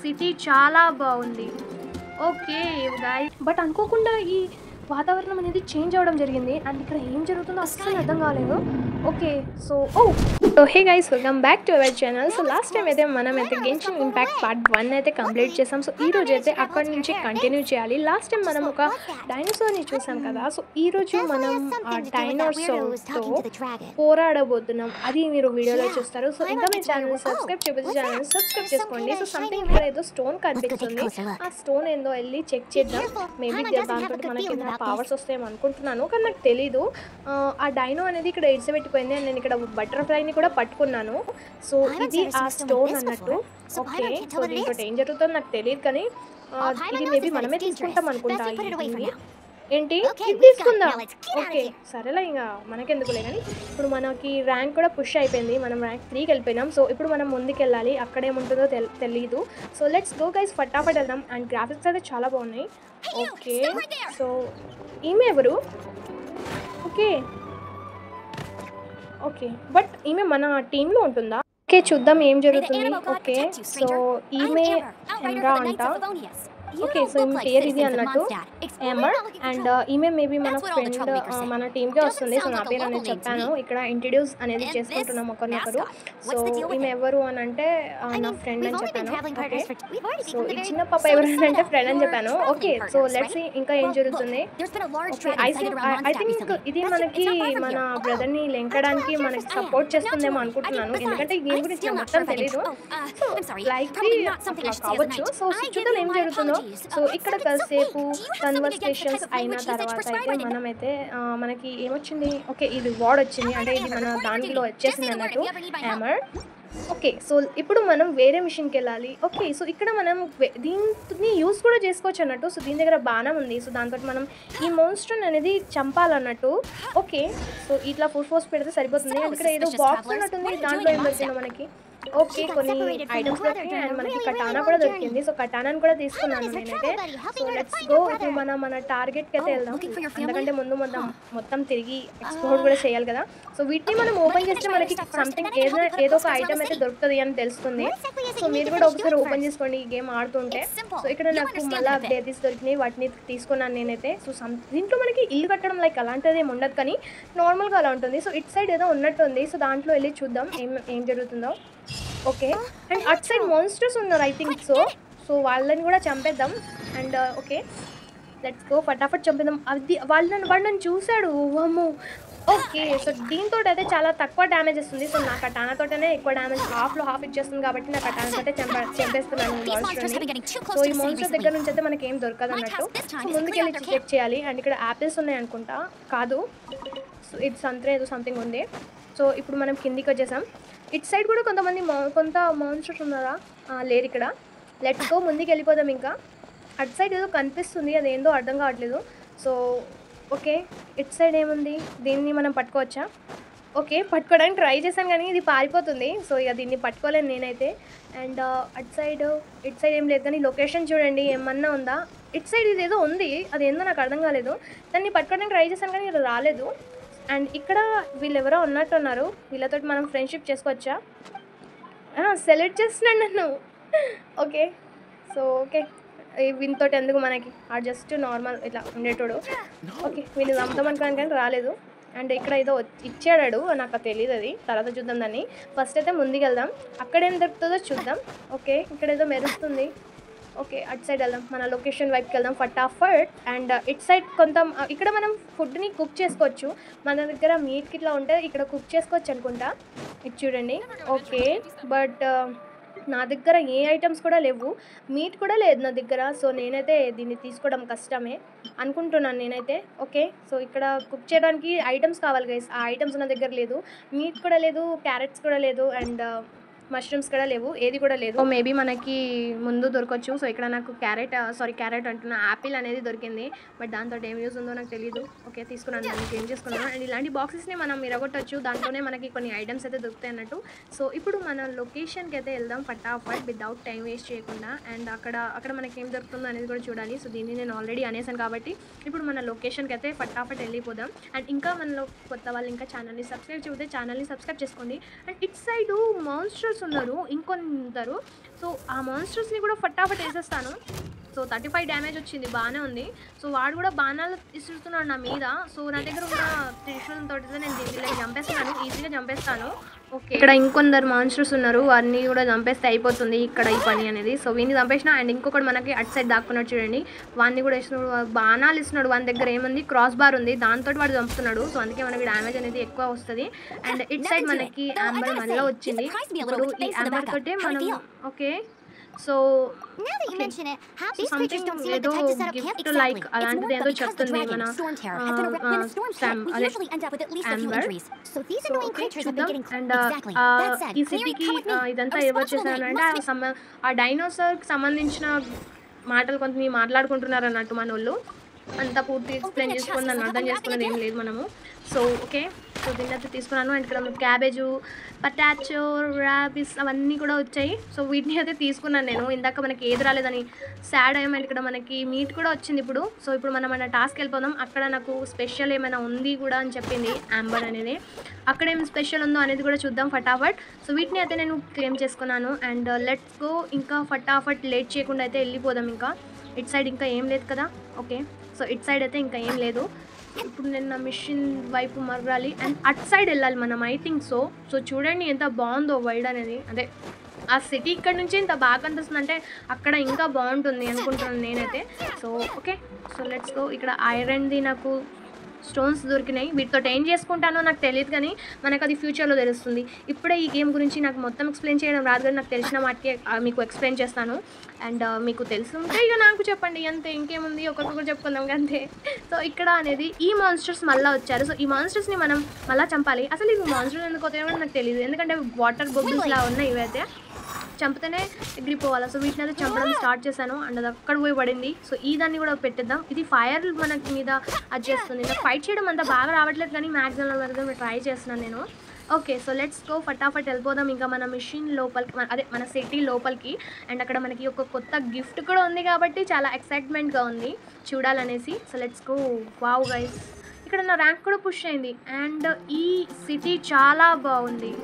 City చాలా బాగుంది. Okay guys, but అనుకోకుండా ఈ వాతావరణం అనేది చేంజ్ అవ్వడం జరిగింది అండ్ ఇక్కడ ఏం జరుగుతుందో అస్సలు అర్థం కాలేదు. Okay so hey guys, welcome back to our channel. So last time అయితే మనం అయితే గెన్షిన్ ఇంపాక్ట్ పార్ట్ 1 అయితే కంప్లీట్ చేసాం. సో ఈ రోజు అయితే అక్కడి నుంచి కంటిన్యూ చేయాలి. లాస్ట్ టైం మనం ఒక డైనోసార్ని చూసాం కదా. సో ఈ రోజు మనం ఆ డైనోసార్తో పోరాడబోతున్నాం. అది మీరు వీడియోలో చూస్తారు. సో ఇంకా మీ ఛానల్ సబ్స్క్రైబ్ సబ్స్క్రైబ్ చేసుకోండి. సో సంథింగ్ ఇక్కడ ఏదో స్టోన్ కనిపిస్తుంది. ఆ స్టోన్ ఏందో వెళ్ళి చెక్ చేద్దాం. మేబీ దాంతో మనకి ఏమైనా పవర్స్ వస్తాయేమో అనుకుంటున్నాను, కానీ నాకు తెలీదు. ఆ డైనో అనేది ఇక్కడ ఇడిచిపెట్టిపోయింది అండ్ నేను ఇక్కడ బటర్ఫ్లైని కూడా పట్టుకున్నాను. సో ఇది ఆ స్టోన్ అన్నట్టు. ఓకే సో దీంతో ఏం జరుగుతుందో నాకు తెలియదు, కానీ ఇది మేబీ మనమే తీసుకుంటాం అనుకుంటా. ఏంటి తీసుకుందా? ఓకే సరేలే, ఇంకా మనకెందుకులే. కానీ ఇప్పుడు మనకి ర్యాంక్ కూడా పుష్ అయిపోయింది, మనం ర్యాంక్ 3కి వెళ్ళిపోయినాం. సో ఇప్పుడు మనం ముందుకు వెళ్ళాలి, అక్కడేముంటుందో తెలీదు. సో లెట్స్ గో గైస్, ఫటాఫట్ వెళ్దాం. అండ్ గ్రాఫిక్స్ అయితే చాలా బాగున్నాయి. ఓకే సో ఈమె ఎవరు? ఓకే ఓకే బట్ ఈమె మన టీంలో ఉంటుందా? ఓకే చూద్దాం ఏం జరుగుతుంది. ఓకే సో ఈమె ఎమ్రా అంట. ఓకే సో ఈమె పేరు ఇది అన్నట్టు ఎమర్. అండ్ ఈమె మేబీ మన ఫ్రెండ్, మన టీమ్కే వస్తుంది. సో నా పేరు అనేది చెప్పాను, ఇక్కడ ఇంట్రడ్యూస్ అనేది చేసుకుంటున్నాం ఒకరినొకరు. సో ఈమె ఎవరు అని అంటే నా ఫ్రెండ్ అని చెప్పాను. ఓకే సో ఈ చిన్న పాప ఎవరు అంటే ఫ్రెండ్ అని చెప్పాను. ఓకే సో లెట్స్ సీ ఇంకా ఏం జరుగుతుంది. ఓకే ఐ థింక్ ఇది మనకి మన బ్రదర్ని లెంకడానికి మనకి సపోర్ట్ చేస్తుందేమో అనుకుంటున్నాను, ఎందుకంటే ఈ గేమ్ గురించి మొత్తం తెలీదు. సో లైక్ కావచ్చు. సో చూద్దాం ఏం జరుగుతుందో. సో ఇక్కడ కాసేపు కన్వర్సేషన్స్ అయిన తర్వాత అయితే మనమైతే మనకి ఏమొచ్చింది, ఓకే ఈ రివార్డ్ వచ్చింది, అంటే ఇది మన దాంట్లో వచ్చేసింది అన్నట్టు హ్యామర్. ఓకే సో ఇప్పుడు మనం వేరే మిషన్కి వెళ్ళాలి. ఓకే సో ఇక్కడ మనం దీన్ని యూస్ కూడా చేసుకోవచ్చు అన్నట్టు. సో దీని దగ్గర బాణం ఉంది. సో దాంతో మనం ఈ మోన్స్టర్ అనేది చంపాలన్నట్టు. ఓకే సో ఇట్లా ఫోర్స్ పెడితే సరిపోతుంది. ఇక్కడ ఏదో బాక్స్ ఉన్నట్టుంది, దాంట్లో ఏం దొరికిందో మనకి. ఓకే కొన్ని ఐటమ్స్ దొరికినాయి అండ్ మనకి కటానా కూడా దొరికింది. సో కటానాని కూడా తీసుకున్నాను నేనైతే. సో లెట్స్ గో, ఇప్పుడు మన టార్గెట్కి అయితే వెళ్దాం. ఎందుకంటే ముందు మొత్తం తిరిగి ఎక్స్ప్లోర్ కూడా చేయాలి కదా. సో వీటిని మనం ఓపెన్ చేస్తే మనకి సంథింగ్ ఏదో ఒక ఐటమ్ అయితే దొరుకుతుంది అని తెలుస్తుంది. సో మీరు కూడా ఒకసారి ఓపెన్ చేసుకోండి ఈ గేమ్ ఆడుతుంటే. సో ఇక్కడ నాకు మళ్ళీ బేబీస్ దొరికినాయి, వాటిని తీసుకున్నాను నేనైతే. సో దీంట్లో మనకి ఇల్లు కట్టడం లైక్ అలాంటిది ఏమి ఉండదు, కానీ నార్మల్గా అలా ఉంటుంది. సో ఇటు సైడ్ ఏదో ఉన్నట్టుంది. సో దాంట్లో వెళ్ళి చూద్దాం ఏం జరుగుతుందో. Okay and at side monsters ఉన్నారు ఐ థింక్. సో వాళ్ళని కూడా చంపేద్దాం. అండ్ ఓకే లెట్స్ గో, ఫటాఫట్ చంపేద్దాం. అది వాడు నన్ను చూశాడు. అమ్మో ఓకే సో దీంతో అయితే చాలా తక్కువ డ్యామేజ్ వస్తుంది. సో నాకు కటానాతోనే ఎక్కువ డ్యామేజ్, హాఫ్లో హాఫ్ ఇచ్చేస్తుంది కాబట్టి నాకు కటానాతోటే చంపేస్తున్నాను మాన్స్టర్ని. సో ఈ మాన్స్టర్ దగ్గర నుంచి అయితే మనకి ఏం దొరకదు అన్నట్టు. సో ముందుకెళ్ళి చెక్ చేయాలి. అండ్ ఇక్కడ యాపిల్స్ ఉన్నాయి అనుకుంటా, కాదు సో ఇది ఏదో సంథింగ్ ఉంది. సో ఇప్పుడు మనం కిందికి వచ్చేసాం. ఇటు సైడ్ కూడా కొంత మాన్స్టర్స్ ఉన్నారా? లేరు ఇక్కడ. లెట్స్ గో, ముందుకు వెళ్ళిపోదాం. ఇంకా అటు సైడ్ ఏదో కనిపిస్తుంది, అదేందో అర్థం కావట్లేదు. సో ఓకే ఇటు సైడ్ ఏముంది, దీన్ని మనం పట్టుకోవచ్చా? ఓకే పట్టుకోవడానికి ట్రై చేశాను కానీ ఇది పారిపోతుంది. సో ఇక దీన్ని పట్టుకోలేను నేనైతే. అండ్ ఇటు సైడ్ ఏం లేదు, కానీ లొకేషన్ చూడండి ఏమన్నా ఉందా? ఇటు సైడ్ ఇదేదో ఉంది, అదేందో నాకు అర్థం కాలేదు. దాన్ని పట్టుకోవడానికి ట్రై చేశాను కానీ ఇది రాలేదు. అండ్ ఇక్కడ వీళ్ళెవరో ఉన్నట్టున్నారు, వీళ్ళతో మనం ఫ్రెండ్షిప్ చేసుకోవచ్చా? సెలెక్ట్ చేస్తున్నాను నన్ను. ఓకే సో ఓకే వీళ్ళతో ఎందుకు మనకి, జస్ట్ నార్మల్ ఇట్లా ఉండేటోడు. ఓకే వీళ్ళు చంపుతామనుకున్నాను కానీ రాలేదు. అండ్ ఇక్కడ ఏదో ఇచ్చాడు, నాకు తెలియదు, అది తర్వాత చూద్దాం దాన్ని. ఫస్ట్ అయితే ముందుకు వెళ్దాం, అక్కడ ఏం దొరుకుతుందో చూద్దాం. ఓకే ఇక్కడ ఏదో మెరుస్తుంది. ఓకే అటు సైడ్ వెళ్దాం, మన లొకేషన్ వైపుకి వెళ్దాం ఫటాఫట్. అండ్ ఇటు సైడ్ ఇక్కడ మనం ఫుడ్ని కుక్ చేసుకోవచ్చు. మన దగ్గర మీట్కి ఇట్లా ఉంటే ఇక్కడ కుక్ చేసుకోవచ్చు అనుకుంటా. ఇది చూడండి. ఓకే బట్ నా దగ్గర ఏ ఐటమ్స్ కూడా లేవు, మీట్ కూడా లేదు నా దగ్గర. సో నేనైతే దీన్ని తీసుకోవడం కష్టమే అనుకుంటున్నాను నేనైతే. ఓకే సో ఇక్కడ కుక్ చేయడానికి ఐటమ్స్ కావాలి గైస్, ఆ ఐటమ్స్ నా దగ్గర లేదు. మీట్ కూడా లేదు, క్యారెట్స్ కూడా లేదు, అండ్ మష్రూమ్స్ కూడా లేవు, ఏది కూడా లేదు. మేబీ మనకి ముందు దొరకవచ్చు. సో ఇక్కడ నాకు క్యారెట్ అంటున్నా యాపిల్ అనేది దొరికింది, బట్ దాంతో ఏం యూజ్ ఉందో నాకు తెలియదు. ఓకే తీసుకున్నాను, దానికి ఏం చేసుకున్నాను. అండ్ ఇలాంటి బాక్సెస్ని మనం ఇరగొట్టచ్చు, దాంట్లోనే మనకి కొన్ని ఐటమ్స్ అయితే దొరుకుతాయి అన్నట్టు. సో ఇప్పుడు మన లొకేషన్కి అయితే వెళ్దాం ఫటాఫట్ వితౌట్ టైం వేస్ట్ చేయకుండా. అండ్ అక్కడ మనకి ఏం దొరుకుతుందో అనేది కూడా చూడాలి. సో దీన్ని నేను ఆల్రెడీ అనేసాను కాబట్టి ఇప్పుడు మన లొకేషన్కి అయితే ఫటాఫట్ వెళ్ళిపోదాం. అండ్ ఇంకా మనలో కొత్త వాళ్ళు ఇంకా ఛానల్ని సబ్స్క్రైబ్ చేస్తే ఛానల్ని సబ్స్క్రైబ్ చేసుకోండి. And it side monsters monsters ఉన్నారు, ఇంకొందరు. సో ఆ మాన్స్టర్స్ని కూడా ఫటాఫట్ వేసేస్తాను. సో 35 డ్యామేజ్ వచ్చింది, బాగానే ఉంది. సో వాడు కూడా బాణాలు ఇస్తున్నాడు నా మీద. సో నా దగ్గర ఉన్న త్రిశూలంతో నేను దీన్ని చంపేస్తాను, ఈజీగా చంపేస్తాను. ఓకే, ఇక్కడ ఇంకొందరు మాన్స్టర్స్ ఉన్నారు, వారిని కూడా చంపేస్తే అయిపోతుంది ఇక్కడ ఈ పని అనేది. సో వీడిని చంపేసిన. అండ్ ఇంకొకటి మనకి అటు సైడ్ దాక్కున్నాడు చూడండి, వాడిని కూడా ఇస్తున్నాడు, బాణాలు ఇస్తున్నాడు. వాని దగ్గర ఏముంది, క్రాస్ బార్ ఉంది, దాంతో వాడు చంపుతున్నాడు. సో అందుకే మనకి డ్యామేజ్ అనేది ఎక్కువ వస్తుంది. అండ్ ఇటు సైడ్ మనకి యాంబర్ మళ్ళీ వచ్చింది. ఇప్పుడు ఈ యాంబర్ తోటే మనం ఓకే సో సంథింగ్ ఏదో గిఫ్ట్ లైక్ అలాంటిది ఏదో చెప్తుంది మన అదే యాంబర్. సో ఓకే చూద్దాం. అండ్ ఈ సిటీకి ఇదంతా ఎవరు చేశారంటే ఆ డైనోసార్కి సంబంధించిన మాటలు కొంత మాట్లాడుకుంటున్నారు అన్నట్టు మన వాళ్ళు. అంతా పూర్తి ఎక్స్ప్లెయిన్ చేసుకుని నన్ను అర్థం చేసుకున్నది ఏం లేదు మనము. సో ఓకే, సో దీన్ని అయితే తీసుకున్నాను. అండ్ ఇక్కడ క్యాబేజు, పటాచో, ర్యాబిస్ అవన్నీ కూడా వచ్చాయి. సో వీటిని అయితే తీసుకున్నాను నేను. ఇందాక మనకి ఏది రాలేదని సాడ్ అయ్యాం. అండ్ ఇక్కడ మనకి మీట్ కూడా వచ్చింది ఇప్పుడు. సో ఇప్పుడు మనం మన టాస్క్ వెళ్ళిపోదాం. అక్కడ నాకు స్పెషల్ ఏమైనా ఉంది కూడా అని చెప్పింది యాంబర్ అనేది. అక్కడ ఏం స్పెషల్ ఉందో అనేది కూడా చూద్దాం ఫటాఫట్. సో వీటిని అయితే నేను క్లెయిమ్ చేసుకున్నాను. అండ్ లెట్స్ గో, ఇంకా ఫటాఫట్ లేట్ చేయకుండా అయితే వెళ్ళిపోదాం. ఇంకా ఇటు సైడ్ ఇంకా ఏం లేదు కదా. ఓకే, సో ఇటు సైడ్ అయితే ఇంకా ఏం లేదు. ఇప్పుడు నేను నా మిషన్ వైపు మర్రాలి అండ్ అటు సైడ్ వెళ్ళాలి మనం, ఐ థింక్ సో. సో చూడండి ఎంత బాగుందో వైడ్ అనేది. అదే ఆ సిటీ ఇక్కడ నుంచి ఇంత బాగా కనిపిస్తుంది అంటే అక్కడ ఇంకా బాగుంటుంది అనుకుంటున్నాను నేనైతే. So okay, so let's go. ఇక్కడ ఐరన్ది నాకు స్టోన్స్ దొరికినాయి. వీటితో ఏం చేసుకుంటానో నాకు తెలియదు, కానీ మనకు అది ఫ్యూచర్లో తెలుస్తుంది. ఇప్పుడే ఈ గేమ్ గురించి నాకు మొత్తం ఎక్స్ప్లెయిన్ చేయడం రాదు, కానీ నాకు తెలిసిన వాటికి మీకు ఎక్స్ప్లెయిన్ చేస్తాను. అండ్ మీకు తెలుసుంటే ఇక నాకు చెప్పండి, అంతే, ఇంకేముంది, ఒకరికొకరు చెప్పుకుందాం అంతే. సో ఇక్కడ అనేది ఈ మాన్స్టర్స్ మళ్ళీ వచ్చారు. సో ఈ మాన్స్టర్స్ని మనం మళ్ళీ చంపాలి. అసలు ఇవి మాన్స్టర్స్ ఎందుకు వస్తాయో కూడా నాకు తెలియదు, ఎందుకంటే వాటర్ బబుల్స్ లా ఉన్నాయి ఇవైతే. చంపితేనే ఎగిరిపోవాలి. సో వీటిని అయితే చంపడం స్టార్ట్ చేశాను. అండ్ అది అక్కడ పోయి పడింది. సో ఈ దాన్ని కూడా పెట్టేద్దాం. ఇది ఫైర్ మనకి మీద అది చేస్తుంది. నాకు ఫైట్ చేయడం అంతా బాగా రావట్లేదు, కానీ మ్యాక్సిమం వరకు ట్రై చేస్తున్నాను నేను. ఓకే, సో లెట్స్ గో, ఫటాఫట్ వెళ్ళిపోదాం ఇంకా మన మిషన్ లోపలికి, అదే మన సిటీ లోపలికి. అండ్ అక్కడ మనకి ఒక కొత్త గిఫ్ట్ కూడా ఉంది కాబట్టి చాలా ఎక్సైట్మెంట్గా ఉంది చూడాలనేసి. So let's go. Wow guys, ఇక్కడ నా ర్యాంక్ కూడా పుష్ అయింది. అండ్ ఈ సిటీ చాలా బాగుంది.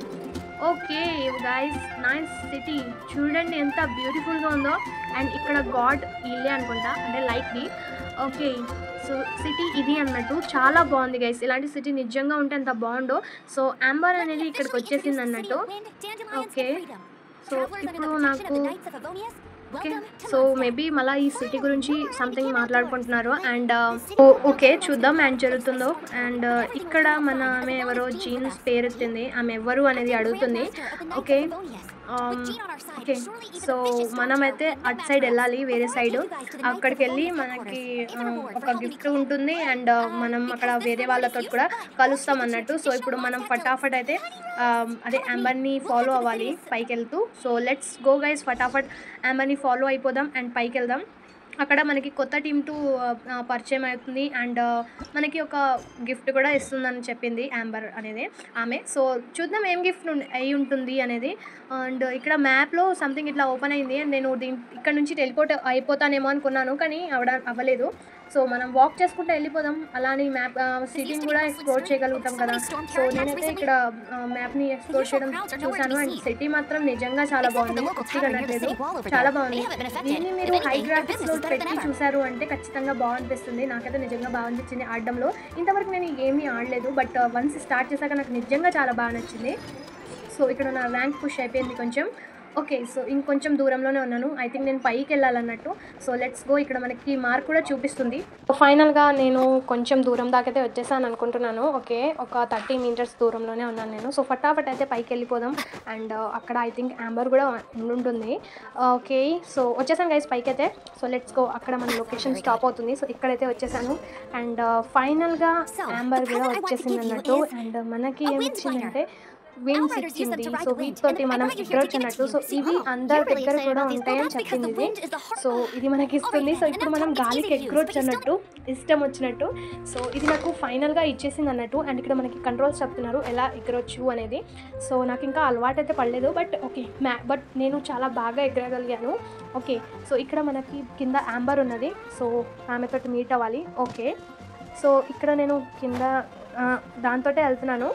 ఓకే గైస్, నైస్ సిటీ, చూడండి ఎంత బ్యూటిఫుల్గా ఉందో. అండ్ ఇక్కడ గాడ్ ఇల్లే అనుకుంటా, అంటే లైక్ది. ఓకే, సో సిటీ ఇది అన్నట్టు చాలా బాగుంది గైస్. ఇలాంటి సిటీ నిజంగా ఉంటే ఎంత బాగుండో. సో యాంబర్ అనేది ఇక్కడికి వచ్చేసింది అన్నట్టు. ఓకే, సో ఇప్పుడు నాకు ఓకే, సో మేబీ మళ్ళీ ఈ సిటీ గురించి సంథింగ్ మాట్లాడుకుంటున్నారు. అండ్ ఓకే చూద్దాం ఏం జరుగుతుందో. అండ్ ఇక్కడ మన ఆమె ఎవరో జీన్స్ పేరు ఎత్తింది, ఆమె ఎవరు అనేది అడుగుతుంది. ఓకే ఓకే, సో మనమైతే అటు సైడ్ వెళ్ళాలి, వేరే సైడ్. అక్కడికి వెళ్ళి మనకి ఒక గిఫ్ట్ ఉంటుంది. అండ్ మనం అక్కడ వేరే వాళ్ళతో కూడా కలుస్తాం అన్నట్టు. సో ఇప్పుడు మనం ఫటాఫట్ అయితే అదే యాంబర్ని ఫాలో అవ్వాలి పైకి వెళ్తూ. సో లెట్స్ గో గైస్, ఫటాఫట్ యాంబర్ని ఫాలో అయిపోదాం అండ్ పైకి వెళ్దాం. అక్కడ మనకి కొత్త టీమ్తో పరిచయం అవుతుంది. అండ్ మనకి ఒక గిఫ్ట్ కూడా ఇస్తుందని చెప్పింది యాంబర్ అనేది ఆమె. సో చూద్దాం ఏం గిఫ్ట్ అయి ఉంటుంది అనేది. అండ్ ఇక్కడ మ్యాప్లో సంథింగ్ ఇట్లా ఓపెన్ అయింది. అండ్ నేను ఇక్కడ నుంచి టెలిపోర్ట్ అయిపోతానేమో అనుకున్నాను, కానీ అవ్వలేదు. సో మనం వాక్ చేసుకుంటూ వెళ్ళిపోదాం. అలానే మ్యాప్ సిటీని కూడా ఎక్స్ప్లోర్ చేయగలుగుతాం కదా. సో నేనైతే ఇక్కడ మ్యాప్ని ఎక్స్ప్లోర్ చేయడం చూశాను. అండ్ సిటీ మాత్రం నిజంగా చాలా బాగుంది, అనట్లేదు, చాలా బాగుంది. దీన్ని మీరు హై గ్రాఫిక్స్లో పెట్టి చూసారు అంటే ఖచ్చితంగా బాగునిపిస్తుంది. నాకైతే నిజంగా బాగా అనిపించింది ఆడడంలో. ఇంతవరకు నేను ఏమీ ఆడలేదు, బట్ వన్స్ స్టార్ట్ చేశాక నాకు నిజంగా చాలా బాగా నచ్చింది. సో ఇక్కడ నా ర్యాంక్ పుష్ అయిపోయింది కొంచెం. ఓకే, సో ఇంకొంచెం దూరంలోనే ఉన్నాను, ఐ థింక్ నేను పైకి వెళ్ళాలన్నట్టు. So let's go. ఇక్కడ మనకి మార్క్ కూడా చూపిస్తుంది. ఫైనల్గా నేను కొంచెం దూరం దాకైతే వచ్చేసాను అనుకుంటున్నాను. ఓకే, ఒక 30 మీటర్స్ దూరంలోనే ఉన్నాను నేను. సో ఫటాఫట్ అయితే పైకి వెళ్ళిపోదాం. అండ్ అక్కడ ఐ థింక్ యాంబర్ కూడా ఉంటుంది. ఓకే, సో వచ్చేసాను గైస్ పైకి అయితే. So let's go. అక్కడ మన లొకేషన్ స్టాప్ అవుతుంది. సో ఇక్కడైతే వచ్చేసాను. అండ్ ఫైనల్గా యాంబర్ కూడా వచ్చేసింది అన్నట్టు. అండ్ మనకి ఏం వచ్చిందంటే వింగ్స్ ఇచ్చింది. సో వీటితోటి మనం ఎగ్రోచ్ అన్నట్టు. సో ఇవి అందరి దగ్గర కూడా ఉంటాయని చెప్పింది ఇది. సో ఇది మనకి ఇస్తుంది. సో ఇప్పుడు మనం గాలికి ఎగ్రోచ్ అన్నట్టు, ఇష్టం వచ్చినట్టు. సో ఇది నాకు ఫైనల్గా ఇచ్చేసింది అన్నట్టు. అండ్ ఇక్కడ మనకి కంట్రోల్స్ చెప్తున్నారు ఎలా ఎగరొచ్చు అనేది. సో నాకు ఇంకా అలవాటు అయితే పడలేదు, బట్ ఓకే బట్ నేను చాలా బాగా ఎగరగలిగాను. ఓకే, సో ఇక్కడ మనకి కింద యాంబర్ ఉన్నది. సో ఆమెతోటి మీట్ అవ్వాలి. ఓకే, సో ఇక్కడ నేను కింద దాంతో వెళ్తున్నాను.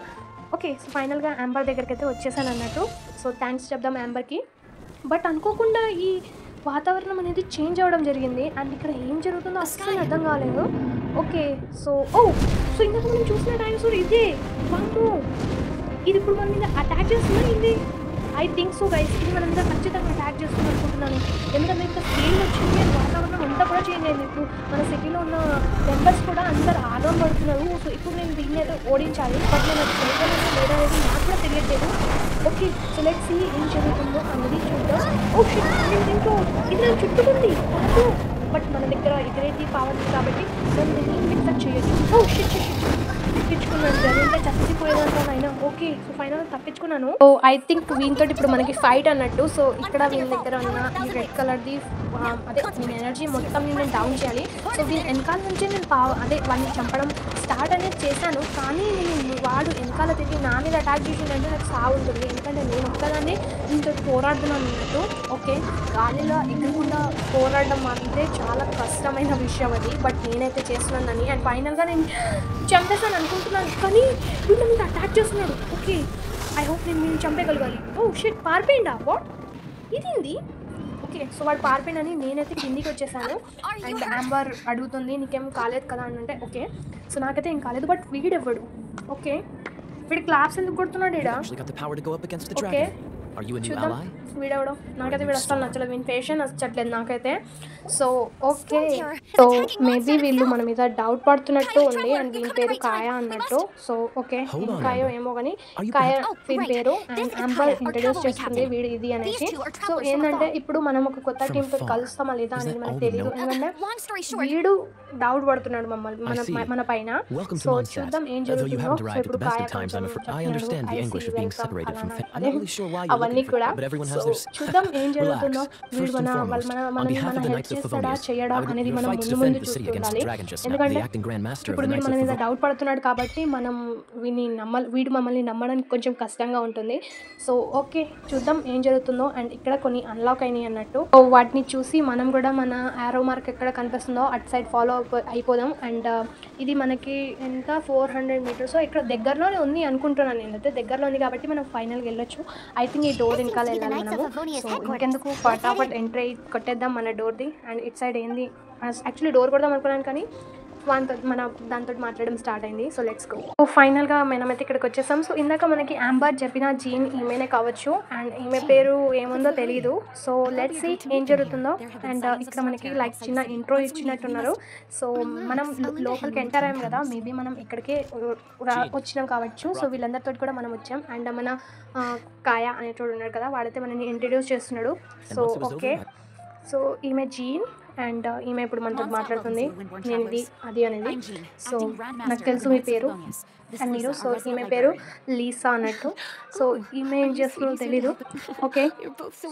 ఓకే, సో ఫైనల్గా యాంబర్ దగ్గరికి అయితే వచ్చేసాను అన్నట్టు. సో థ్యాంక్స్ చెప్దాం యాంబర్కి. బట్ అనుకోకుండా ఈ వాతావరణం అనేది చేంజ్ అవ్వడం జరిగింది అండ్ ఇక్కడ ఏం జరుగుతుందో అస్సలు అర్థం కాలేదు. ఓకే సో సో ఇందాక మనం చూసిన డైనోసార్ ఇదే. వామ్మో, ఇది ఇప్పుడు మన మీద అటాక్ చేస్తుందా ఇది? ఐ థింక్ సో గైస్, ఇది మన మీద ఖచ్చితంగా అటాక్ చేస్తుంది అనుకుంటున్నాను. ఎందుకంటే ఇంకా స్కేల్ వచ్చింది అండ్ వాతావరణం అంతా కూడా చేంజ్ అయింది. ఇప్పుడు మన సిటీలో ఉన్న మెంబర్స్ కూడా అందరు ఆగం పడుతున్నారు. సో ఇప్పుడు నేను దీన్ని అయితే ఓడించాలి, బట్ నేను అది చేయగలను లేదా అనేది నాకు కూడా తెలియట్లేదు. ఓకే సో లెట్స్ సీ ఏం జరుగుతుందో అన్నది చూద్దాం. ఓ షిట్, నేను దీంట్లో ఇది నాకు చుట్టుకుంది. బట్ మన దగ్గర ఎగిరేది పవర్ ఉంది కాబట్టి మనం దీన్ని ఎక్సెప్ట్ చేయొచ్చు. ఓ షిట్ షిట్ షిట్, తప్పించుకున్నాను. జరిగితే చచ్చిపోయేదంతా అయినా. ఓకే సో ఫైనల్ తప్పించుకున్నాను. సో ఐ థింక్ వీనితో ఇప్పుడు మనకి ఫైట్ అన్నట్టు. సో ఇక్కడ వీని దగ్గర ఉన్న ఈ రెడ్ కలర్ది అదే నేను ఎనర్జీ మొత్తం నేను డౌన్ చేయాలి. సో వీని వెనకాల నుంచి నేను వాడిని చంపడం స్టార్ట్ అనేది చేశాను. కానీ నేను వాడు వెనకాల తిరిగి నా మీద అటాక్ చేసిందంటే నాకు సాగు ఉంటుంది. ఎందుకంటే నేను ఒక్కదాన్ని దీంతో పోరాడుతున్నాను అన్నట్టు. ఓకే, గాలిలో ఎగరకుండా పోరాడడం అంటే చాలా కష్టమైన విషయం అది, బట్ నేనైతే చేస్తున్నానని. అండ్ ఫైనల్గా నేను చంపేస్తాను అనుకుంటున్నాను, కానీ వీళ్ళు మీద అటాక్ చేస్తున్నాడు. ఓకే, ఐ హోప్ నేను చంపేయగలగాలి. ఓ షిట్, పారిపోయిందా? వాట్ ఇదేంది? ఓకే సో వాడు పారిపోయినని నేనైతే కిందికి వచ్చేసాను. అండ్ యాంబర్ అడుగుతుంది నీకేం కాలేదు కదా అని అంటే ఓకే సో నాకైతే ఏం కాలేదు. బట్ వీడెవ్వడు? ఓకే, వీడు క్లాప్స్ ఎందుకు కొడుతున్నాడు ఈడ? ఓకే చూద్దాం వీడెవడో. నాకైతే వీడు అసలు నచ్చలేదు, వీని ఫేషన్ నచ్చట్లేదు నాకైతే. సో ఓకే సో మేబీ వీళ్ళు మన మీద డౌట్ పడుతున్నట్టు ఉంది. అండ్ వీని పేరు కాయ అన్నట్టు. సో ఓకే, కాయో ఏమో కానీ కాయ వీని పేరు. అండ్ యాంబర్ ఇంట్రడ్యూస్ చేస్తుంది వీడు ఇది అనేసి. సో ఏంటంటే ఇప్పుడు మనం ఒక కొత్త టీంతో కలుస్తామా లేదా అనేది మనకు తెలియదు. ఎందుకంటే వీడు డౌట్ పడుతున్నాడు మన పైన. సో చూద్దాం ఏం జరుగుతుందో. సో ఇప్పుడు కాయ అవన్నీ కూడా చూద్దాం ఏం జరుగుతుందో. వీడు మనల్ని హెల్ప్ చేస్తాడా చేయడా అనేది మనం ముందు ముందు చూస్తుండాలి. ఎందుకంటే ఇప్పుడు వీడు మన మీద డౌట్ పడుతున్నాడు కాబట్టి మనం వీడు మమ్మల్ని నమ్మడానికి కొంచెం కష్టంగా ఉంటుంది. సో ఓకే చూద్దాం ఏం జరుగుతుందో. అండ్ ఇక్కడ కొన్ని అన్లాక్ అయినాయి అన్నట్టు. సో వాటిని చూసి మనం కూడా మన యారో మార్క్ ఎక్కడ కనిపిస్తుందో అటు సైడ్ ఫాలో అయిపోదాం. అండ్ ఇది మనకి ఎంత 400 మీటర్స్ ఇక్కడ దగ్గరలోనే ఉంది అనుకుంటున్నాను. నేనైతే దగ్గరలో ఉంది కాబట్టి మనం ఫైనల్గా వెళ్ళొచ్చు. ఐ థింక్ ఈ డోర్ వెనకాల వెళ్ళాలి మనము. సో ఇంకెందుకు ఫటాఫట్ ఎంట్రీ కొట్టేద్దాం మన డోర్ది. అండ్ ఇట్ సైడ్ ఏంది యాక్చువల్లీ డోర్ కొడదాం అనుకున్నాను కానీ దాంతో మాట్లాడడం స్టార్ట్ అయింది. So let's go. సో ఫైనల్గా మనమైతే ఇక్కడికి వచ్చేసాం. సో ఇందాక మనకి యాంబర్ చెప్పిన జీన్ ఈమెనే కావచ్చు అండ్ ఈమె పేరు ఏముందో తెలియదు. సో లెట్స్ సీ ఏం జరుగుతుందో. అండ్ ఇక్కడ మనకి లైక్ చిన్న ఇంట్రో ఇచ్చినట్టున్నారు. సో మనం లోపలికి ఎంటర్ అయ్యాం కదా, మేబీ మనం ఇక్కడికే వచ్చినాం కావచ్చు. సో వీళ్ళందరితో కూడా మనం వచ్చాం. అండ్ మన కాయ అనేటోడు ఉన్నాడు కదా, వాడైతే మనని ఇంట్రడ్యూస్ చేస్తున్నాడు. సో ఓకే సో ఈమె జీన్ అండ్ ఈమె ఇప్పుడు మనతో మాట్లాడుతుంది నేను ఇది అది అనేది. సో నాకు తెలుసు మీ పేరు అండ్ మీరు. సో ఈమె పేరు లీసా అన్నట్టు. సో ఈమె ఏం చేస్తుందో తెలీదు. ఓకే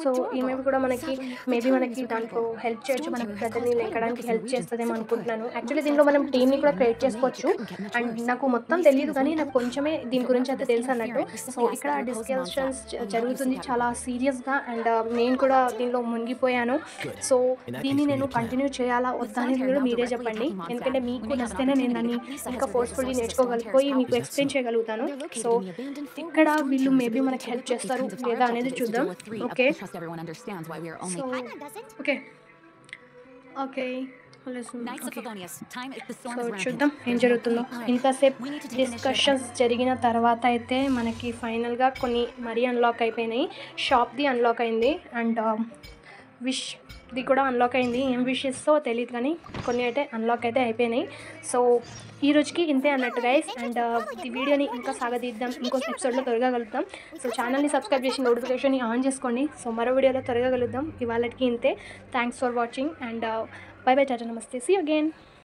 సో ఈమె కూడా మనకి మేబీ మనకి దాంట్లో హెల్ప్ చేయొచ్చు, మనకి ప్రజల్ని ఎక్కడానికి హెల్ప్ చేస్తుందేమో అనుకుంటున్నాను. యాక్చువల్లీ దీంట్లో మనం టీమ్ని కూడా క్రియేట్ చేసుకోవచ్చు. అండ్ నాకు మొత్తం తెలియదు కానీ నాకు కొంచెమే దీని గురించి అయితే తెలుసు అన్నట్టు. సో ఇక్కడ డిస్కషన్స్ జరుగుతుంది చాలా సీరియస్గా అండ్ నేను కూడా దీనిలో మునిగిపోయాను. సో దీన్ని నేను కంటిన్యూ చేయాలా వద్దా అనేది కూడా మీరే చెప్పండి. ఎందుకంటే మీకు నచ్చితేనే నేను దాన్ని ఇంకా ఫోర్స్ఫుల్లీ నేర్చుకోగలిగిపోయి మీకు ఎక్స్ప్లెయిన్ చేయగలుగుతాను. సో ఇక్కడ వీళ్ళు మేబీ మనకి హెల్ప్ చేస్తారు లేదా అనేది చూద్దాం. Okay so okay okay so చూద్దాం ఏం జరుగుతుందో. ఇంతసేపు డిస్కషన్స్ జరిగిన తర్వాత అయితే మనకి ఫైనల్గా కొన్ని మరీ అన్లాక్ అయిపోయినాయి. షాప్ది అన్లాక్ అయింది అండ్ విష్ది కూడా అన్లాక్ అయింది. ఏం విషెస్తో తెలియదు కానీ కొన్ని అయితే అన్లాక్ అయితే అయిపోయినాయి. సో ఈ రోజుకి ఇంతే అన్నట్టు గైస్. అండ్ ఈ వీడియోని ఇంకా సాగదీద్దాం, ఇంకో ఎపిసోడ్లో త్వరగా కలుద్దాం. సో ఛానల్ని సబ్స్క్రైబ్ చేసి నోటిఫికేషన్ని ఆన్ చేసుకోండి. సో మరో వీడియోలో త్వరగా కలుద్దాం. ఇవాళకి ఇంతే. Thanks for watching and by by, Tata, నమస్తే, సీ యు అగైన్.